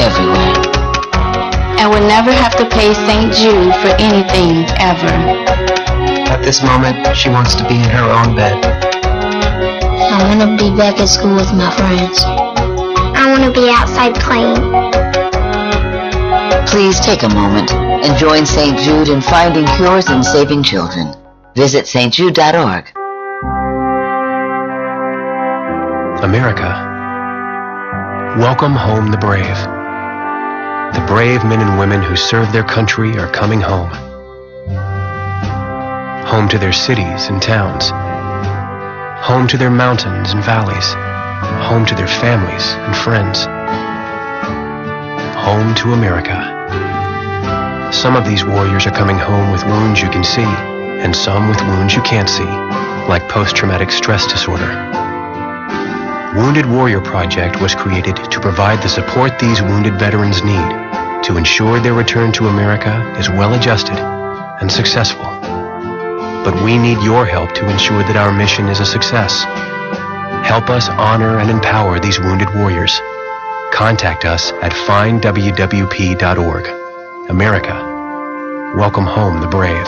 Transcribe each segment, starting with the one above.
everywhere. And will never have to pay St. Jude for anything, ever. At this moment, she wants to be in her own bed. I want to be back at school with my friends. I want to be outside playing. Please take a moment and join St. Jude in finding cures and saving children. Visit stjude.org. America, welcome home the brave. The brave men and women who serve their country are coming home. Home to their cities and towns. Home to their mountains and valleys. Home to their families and friends. Home to America. Some of these warriors are coming home with wounds you can see, and some with wounds you can't see, like post-traumatic stress disorder. Wounded Warrior Project was created to provide the support these wounded veterans need to ensure their return to America is well-adjusted and successful. But we need your help to ensure that our mission is a success. Help us honor and empower these wounded warriors. Contact us at findwwp.org. America, welcome home the brave.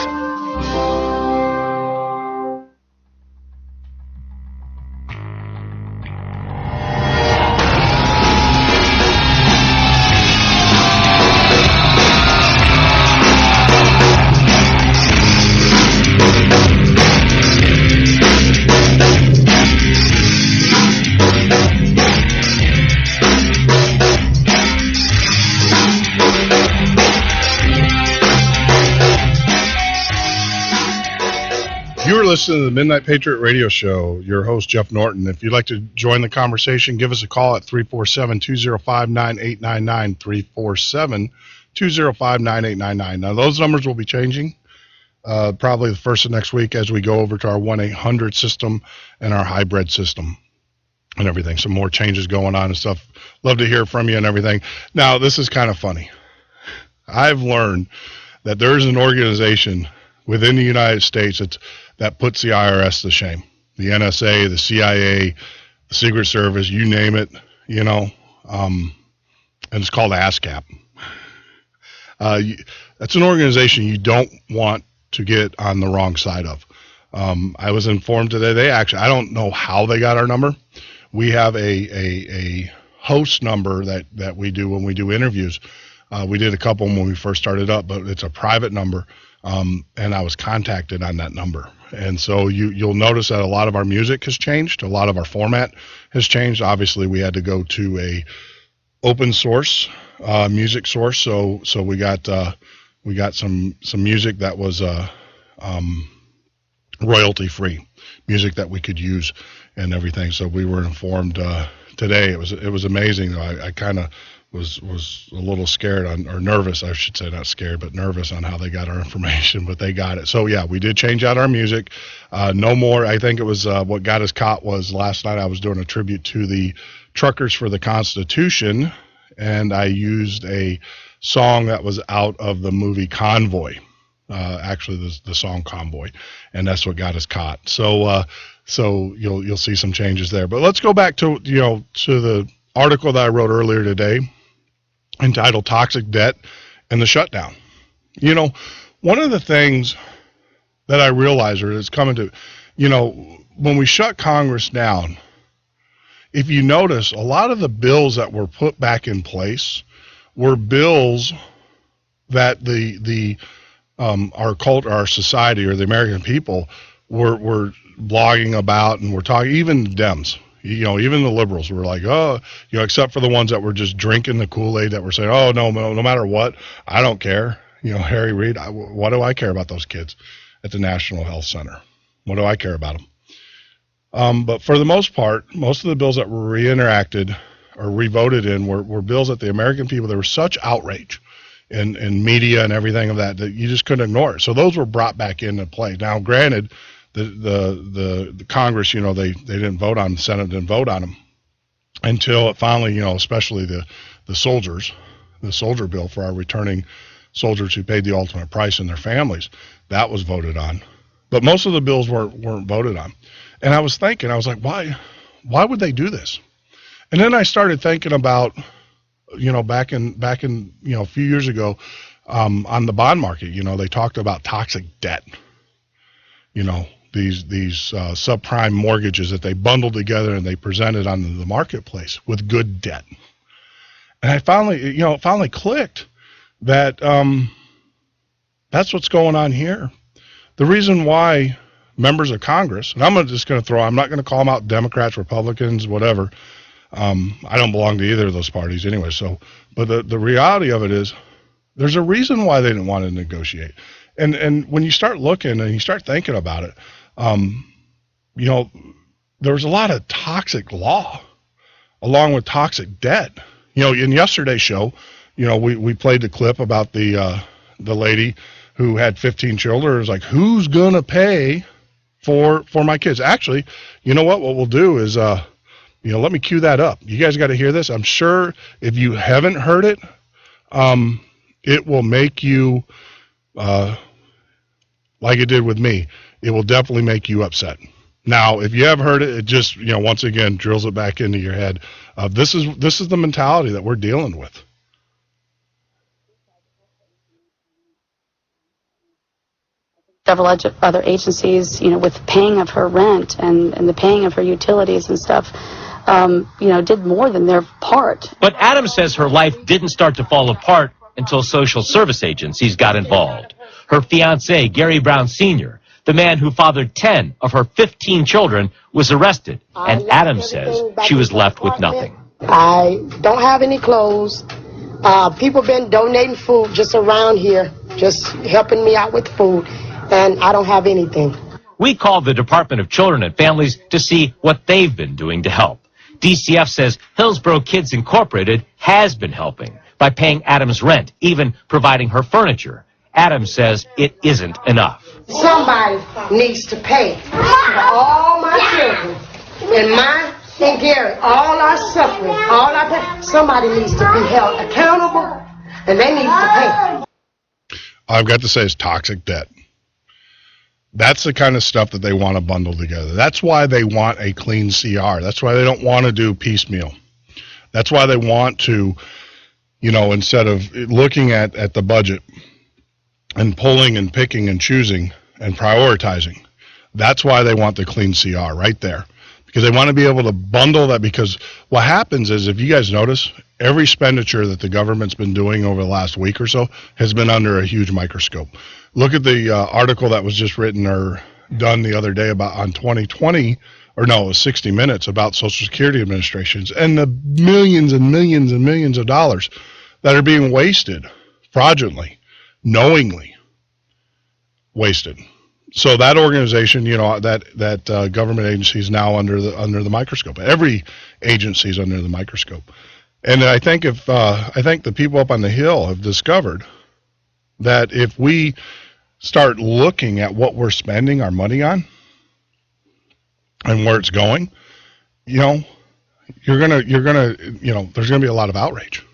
Listening to the Midnight Patriot Radio Show. Your host, Jeff Norton. If you'd like to join the conversation, give us a call at 347-205-9899, 347-205-9899. Now, those numbers will be changing probably the first of next week as we go over to our 1-800 system and our hybrid system and everything. Some more changes going on and stuff. Love to hear from you and everything. Now, this is kind of funny. I've learned that there's an organization within the United States that puts the IRS to shame. The NSA, the CIA, the Secret Service, you name it, and it's called ASCAP. That's an organization you don't want to get on the wrong side of. I was informed today, I don't know how they got our number. We have a host number that we do when we do interviews. We did a couple when we first started up, but it's a private number. And I was contacted on that number. And so you'll notice that a lot of our music has changed. A lot of our format has changed. Obviously, we had to go to a open source music source. So we got some music that was royalty free music that we could use and everything. So we were informed today. It was amazing. I kind of was a little scared or nervous, I should say, not scared, but nervous on how they got our information, but they got it. So yeah, we did change out our music. No more, I think it was what got us caught was last night I was doing a tribute to the Truckers for the Constitution, and I used a song that was out of the movie Convoy, actually the song Convoy, and that's what got us caught. So you'll see some changes there. But let's go back to the article that I wrote earlier today, entitled Toxic Debt and the Shutdown. One of the things that I realize or is coming to, when we shut Congress down, if you notice, a lot of the bills that were put back in place were bills that our society or the American people were blogging about and were talking, even Dems. Even the liberals were like, except for the ones that were just drinking the Kool-Aid that were saying, oh, no matter what, I don't care. Harry Reid, what do I care about those kids at the National Health Center? What do I care about them? But for the most part, most of the bills that were reenacted or revoted in were bills that the American people, there was such outrage in media and everything of that you just couldn't ignore it. So those were brought back into play. Now, granted, the Congress, they didn't vote on, the Senate didn't vote on them until it finally, especially the soldier bill for our returning soldiers who paid the ultimate price and their families, that was voted on. But most of the bills weren't voted on. And I was thinking, I was like, why would they do this? And then I started thinking about back in a few years ago, on the bond market, they talked about toxic debt. These subprime mortgages that they bundled together and they presented on the marketplace with good debt. And I finally clicked that that's what's going on here. The reason why members of Congress, and I'm not going to call them out Democrats, Republicans, whatever. I don't belong to either of those parties anyway. But the reality of it is, there's a reason why they didn't want to negotiate. And when you start looking and you start thinking about it, there was a lot of toxic law along with toxic debt. In yesterday's show, we played the clip about the lady who had 15 children. It was like, who's going to pay for my kids? Actually, you know what we'll do is, let me cue that up. You guys got to hear this. I'm sure if you haven't heard it, it will make you, like it did with me, it will definitely make you upset. Now, if you have heard it, it just, once again, drills it back into your head. This is the mentality that we're dealing with. Several other agencies, with paying of her rent and the paying of her utilities and stuff, did more than their part. But Adams says her life didn't start to fall apart until social service agencies got involved. Her fiancé, Gary Brown Sr., the man who fathered 10 of her 15 children, was arrested, and Adams says she was left with nothing. I don't have any clothes. People been donating food just around here, just helping me out with food, and I don't have anything. We called the Department of Children and Families to see what they've been doing to help. DCF says Hillsborough Kids Incorporated has been helping by paying Adams rent, even providing her furniture. Adams says it isn't enough. Somebody needs to pay for all my children and mine and Gary, all our suffering, all our pain. Somebody needs to be held accountable, and they need to pay. I've got to say it's toxic debt. That's the kind of stuff that they want to bundle together. That's why they want a clean CR. That's why they don't want to do piecemeal. That's why they want to, instead of looking at the budget and pulling and picking and choosing and prioritizing, that's why they want the clean CR right there. Because they want to be able to bundle that, because what happens is, if you guys notice, every expenditure that the government's been doing over the last week or so has been under a huge microscope. Look at the article that was just written or done the other day on 2020, or no, it was 60 Minutes, about Social Security administrations and the millions and millions and millions of dollars that are being wasted fraudulently, knowingly wasted. So that organization, that government agency is now under the microscope. Every agency is under the microscope. And I think the people up on the Hill have discovered that if we start looking at what we're spending our money on and where it's going, there's going to be a lot of outrage.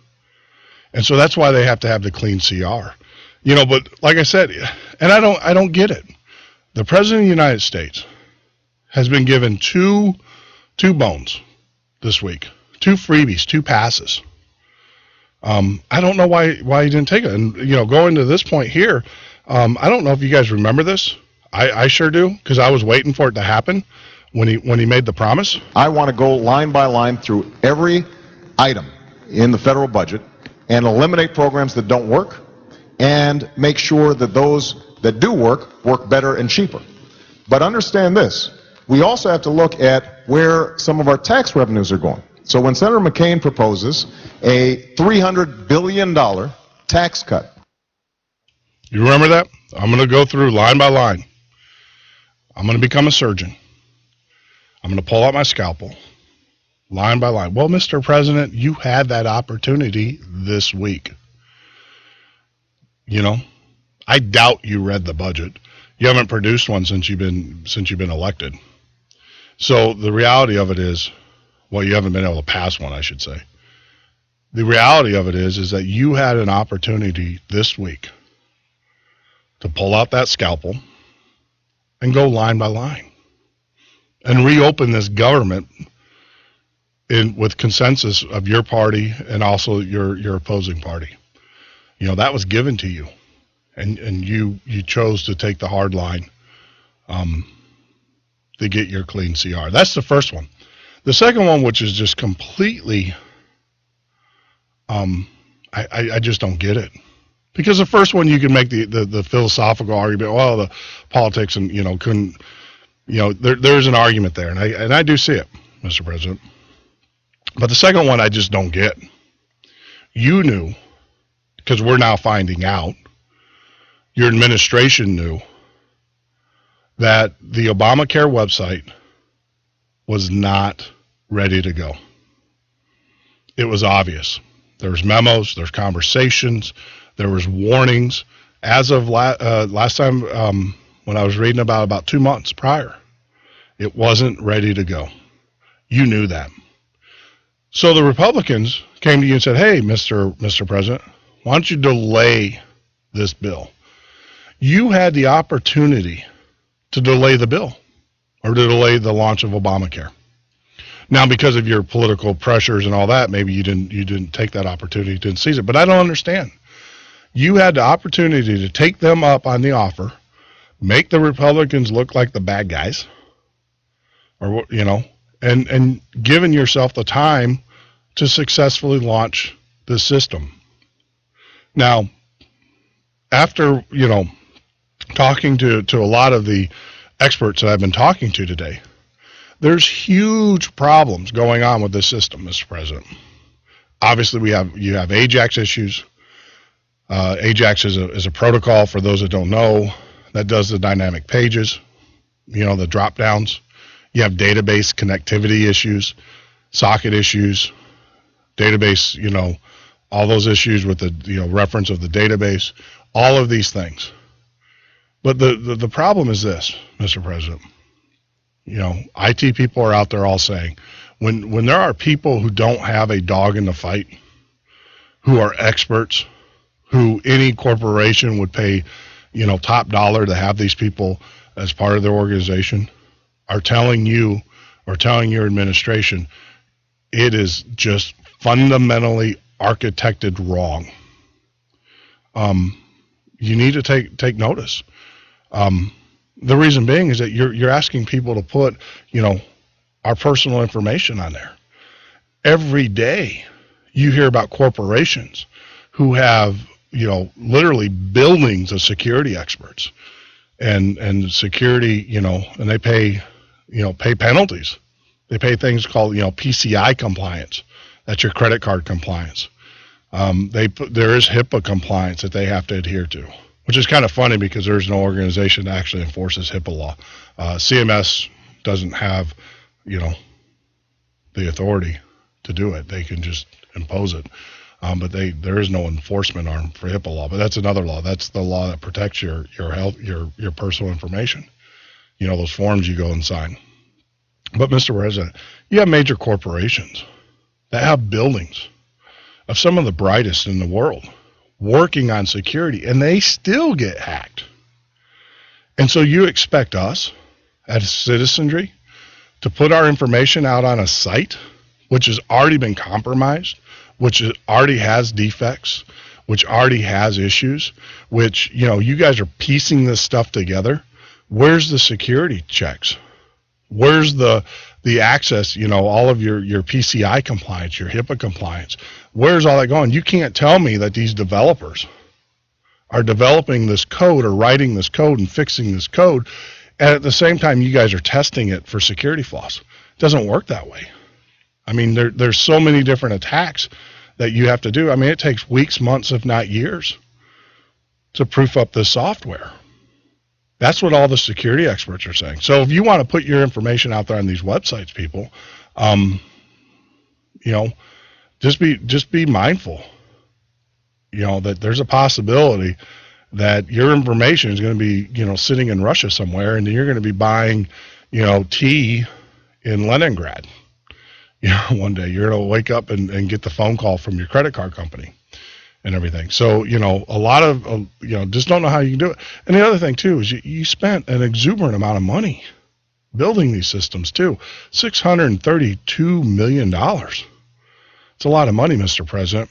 And so that's why they have to have the clean CR. But like I said, and I don't get it. The President of the United States has been given two bones this week, 2 freebies, 2 passes. I don't know why he didn't take it. And, going to this point here, I don't know if you guys remember this. I sure do, because I was waiting for it to happen when he made the promise. I want to go line by line through every item in the federal budget and eliminate programs that don't work and make sure that those that do work better and cheaper. But understand this, we also have to look at where some of our tax revenues are going. So when Senator McCain proposes a $300 billion tax cut. You remember that? I'm going to go through line by line. I'm going to become a surgeon. I'm going to pull out my scalpel, line by line. Well, Mr. President, you had that opportunity this week. I doubt you read the budget. You haven't produced one since you've been elected. So the reality of it is, well, you haven't been able to pass one, I should say. The reality of it is that you had an opportunity this week to pull out that scalpel and go line by line and reopen this government with consensus of your party and also your opposing party. That was given to you, and you chose to take the hard line to get your clean CR. That's the first one. The second one, which is just completely, I just don't get it. Because the first one, you can make the philosophical argument, well, the politics and, couldn't, there's an argument there. And I do see it, Mr. President. But the second one, I just don't get. You knew, because we're now finding out, your administration knew that the Obamacare website was not ready to go. It was obvious. There was memos, there's conversations, there was warnings. As of last time when I was reading about 2 months prior, it wasn't ready to go. You knew that. So the Republicans came to you and said, hey, Mr. President, why don't you delay this bill? You had the opportunity to delay the bill or to delay the launch of Obamacare. Now, because of your political pressures and all that, maybe you didn't take that opportunity, didn't seize it. But I don't understand. You had the opportunity to take them up on the offer, make the Republicans look like the bad guys, or and giving yourself the time to successfully launch this system. Now, after talking to a lot of the experts that I've been talking to today, there's huge problems going on with this system, Mr. President. Obviously, you have AJAX issues. AJAX is a protocol, for those that don't know, that does the dynamic pages, the drop downs. You have database connectivity issues, socket issues, database, all those issues with the reference of the database, all of these things. But the problem is this, Mr. President. IT people are out there all saying, when there are people who don't have a dog in the fight, who are experts, who any corporation would pay, top dollar to have these people as part of their organization, are telling you or telling your administration, it is just fundamentally architected wrong. You need to take notice. The reason being is that you're asking people to put, our personal information on there. Every day you hear about corporations who have, literally buildings of security experts and security, and they pay penalties. They pay things called, PCI compliance. That's your credit card compliance. There is HIPAA compliance that they have to adhere to, which is kind of funny because there's no organization that actually enforces HIPAA law. CMS doesn't have, the authority to do it. They can just impose it. But there is no enforcement arm for HIPAA law. But that's another law. That's the law that protects your health, your personal information. Those forms you go and sign. But Mr. President, you have major corporations that have buildings of some of the brightest in the world working on security, and they still get hacked. And so you expect us as citizenry to put our information out on a site which has already been compromised, which already has defects, which already has issues, which, you guys are piecing this stuff together. Where's the security checks? Where's the access, all of your PCI compliance, your HIPAA compliance? Where's all that going? You can't tell me that these developers are developing this code or writing this code and fixing this code, and at the same time you guys are testing it for security flaws. It doesn't work that way. I mean, there's so many different attacks that you have to do. I mean, it takes weeks, months, if not years to proof up this software. That's what all the security experts are saying. So if you want to put your information out there on these websites, people, just be mindful, that there's a possibility that your information is going to be, sitting in Russia somewhere, and you're going to be buying, tea in Leningrad. One day you're going to wake up and get the phone call from your credit card company and everything. So, a lot of, just don't know how you can do it. And the other thing too is you spent an exuberant amount of money building these systems too. $632 million. It's a lot of money, Mr. President.